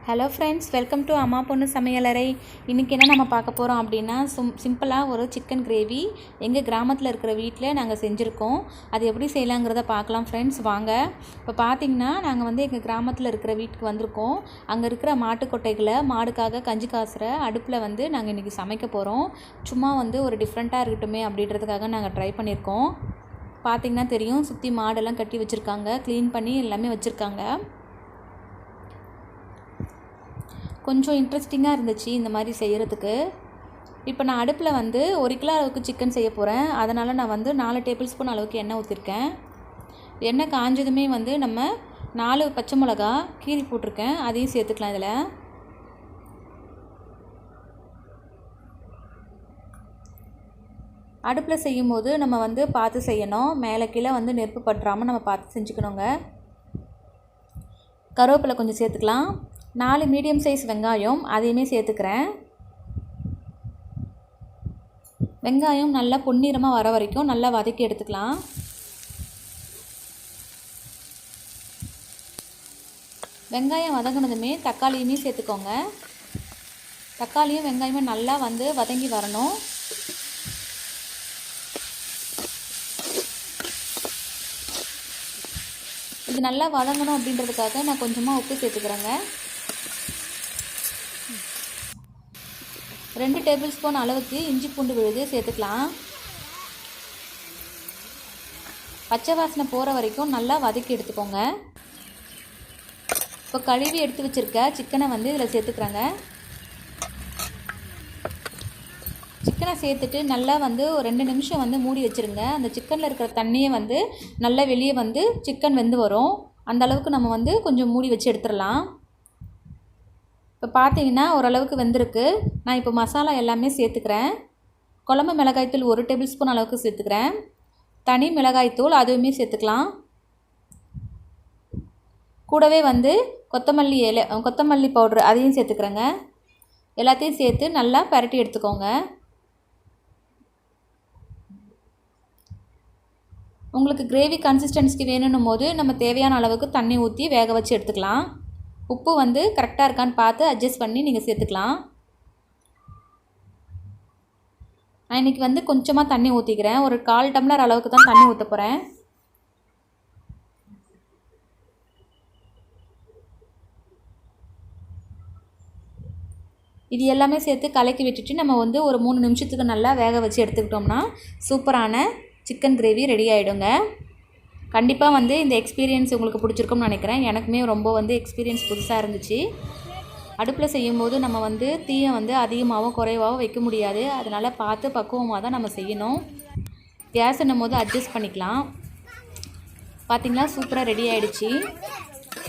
Hello friends, welcome to அம்மா பொண்ணு சமையலறை. இன்றைக்கி என்ன நம்ம பார்க்க போகிறோம் அப்படின்னா, சிம்பிளாக ஒரு சிக்கன் கிரேவி எங்கள் கிராமத்தில் இருக்கிற வீட்டில் நாங்கள் செஞ்சுருக்கோம். அது எப்படி செய்யலாங்கிறத பார்க்கலாம் ஃப்ரெண்ட்ஸ், வாங்க. இப்போ பார்த்திங்கன்னா நாங்கள் எங்கள் கிராமத்தில் இருக்கிற வீட்டுக்கு வந்திருக்கோம். அங்கே இருக்கிற மாட்டுக்கொட்டைகளை மாடுக்காக கஞ்சி காசுற அடுப்பில் நாங்கள் இன்றைக்கி சமைக்க போகிறோம். சும்மா ஒரு டிஃப்ரெண்ட்டாக இருக்கட்டுமே அப்படின்றதுக்காக நாங்கள் ட்ரை பண்ணியிருக்கோம். பார்த்திங்கன்னா தெரியும், சுற்றி மாடெல்லாம் கட்டி வச்சுருக்காங்க, க்ளீன் பண்ணி எல்லாமே வச்சுருக்காங்க. கொஞ்சம் இன்ட்ரெஸ்டிங்காக இருந்துச்சு இந்த மாதிரி செய்கிறதுக்கு. இப்போ நான் அடுப்பில் 1 கிலோ அளவுக்கு சிக்கன் செய்ய போகிறேன். அதனால் நான் 4 டேபிள் ஸ்பூன் அளவுக்கு எண்ணெய் ஊற்றிருக்கேன். எண்ணெய் காஞ்சதுமே நம்ம 4 பச்சை மிளகா கீறி போட்டிருக்கேன், அதையும் சேர்த்துக்கலாம். இதில் அடுப்பில் செய்யும்போது நம்ம பார்த்து செய்யணும். மேலே கீழே நெருப்பு பற்றாமல் நம்ம பார்த்து செஞ்சுக்கணுங்க. கருவேப்பிலை கொஞ்சம் சேர்த்துக்கலாம். 4 மீடியம் சைஸ் வெங்காயம் அதையுமே சேர்த்துக்கிறேன். வெங்காயம் நல்லா பொன்னிறமாக வர வரைக்கும் நல்லா வதக்கி எடுத்துக்கலாம். வெங்காயம் வதங்கினதுமே தக்காளியுமே சேர்த்துக்கோங்க. தக்காளியும் வெங்காயமும் நல்லா வதங்கி வரணும். இது நல்லா வதங்கணும் அப்படின்றதுக்காக நான் கொஞ்சமாக உப்பு சேர்த்துக்கிறேங்க. 2 டேபிள் ஸ்பூன் அளவுக்கு இஞ்சி பூண்டு விழுது சேர்த்துக்கலாம். பச்சை வாசனை போகிற வரைக்கும் நல்லா வதக்கி எடுத்துக்கோங்க. இப்போ கழுவி எடுத்து வச்சுருக்க சிக்கனை இதில் சேர்த்துக்கிறேங்க. சிக்கனை சேர்த்துட்டு நல்லா ஒரு 2 நிமிஷம் மூடி வச்சுருங்க. அந்த சிக்கனில் இருக்கிற தண்ணியை நல்லா வெளியே சிக்கன் வெந்து வரும். அந்த அளவுக்கு நம்ம கொஞ்சம் மூடி வச்சு எடுத்துடலாம். இப்போ பார்த்தீங்கன்னா ஓரளவுக்கு வெந்திருக்கு. நான் இப்போ மசாலா எல்லாமே சேர்த்துக்கிறேன். குழம்பு மிளகாய்த்தூள் 1 டேபிள் ஸ்பூன் அளவுக்கு சேர்த்துக்கிறேன். தனி மிளகாய்த்தூள் அதுவுமே சேர்த்துக்கலாம். கூடவே கொத்தமல்லி பவுட்ரு அதையும் சேர்த்துக்கிறேங்க. எல்லாத்தையும் சேர்த்து நல்லா பரட்டி எடுத்துக்கோங்க. உங்களுக்கு கிரேவி கன்சிஸ்டன்சிக்கு வேணும்னும் போது நம்ம தேவையான அளவுக்கு தண்ணி ஊற்றி வேக வச்சு எடுத்துக்கலாம். உப்பு கரெக்டாக இருக்கான்னு பார்த்து அட்ஜஸ்ட் பண்ணி நீங்கள் சேர்த்துக்கலாம். நான் இன்றைக்கி கொஞ்சமாக தண்ணி ஊற்றிக்கிறேன். ஒரு 1/4 டம்ளர் அளவுக்கு தான் தண்ணி ஊற்ற போகிறேன். இது எல்லாமே சேர்த்து கலக்கி விட்டுட்டு நம்ம ஒரு 3 நிமிஷத்துக்கு நல்லா வேக வச்சு எடுத்துக்கிட்டோம்னா சூப்பரான சிக்கன் கிரேவி ரெடி ஆகிடுங்க. கண்டிப்பாக இந்த எக்ஸ்பீரியன்ஸ் உங்களுக்கு பிடிச்சிருக்கும்னு நினைக்கிறேன். எனக்குமே ரொம்ப எக்ஸ்பீரியன்ஸ் புதுசாக இருந்துச்சு. அடுப்பில் செய்யும்போது நம்ம தீயை அதிகமாகவோ குறைவாகவோ வைக்க முடியாது. அதனால் பார்த்து பக்குவமாக தான் நம்ம செய்யணும். கேஸ் என்னும்போது அட்ஜஸ்ட் பண்ணிக்கலாம். பார்த்திங்களா, சூப்பராக ரெடி ஆகிடுச்சு.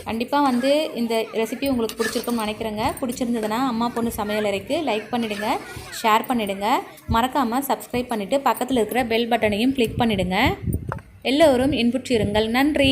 கண்டிப்பாக இந்த ரெசிபி உங்களுக்கு பிடிச்சிருக்கும்னு நினைக்கிறேங்க. பிடிச்சிருந்ததுன்னா அம்மா பொண்ணு சமையலறைக்கு லைக் பண்ணிவிடுங்க, ஷேர் பண்ணிவிடுங்க. மறக்காமல் சப்ஸ்கிரைப் பண்ணிவிட்டு பக்கத்தில் இருக்கிற பெல் பட்டனையும் கிளிக் பண்ணிவிடுங்க. எல்லோரும் இன்புற்றிருங்கள். நன்றி.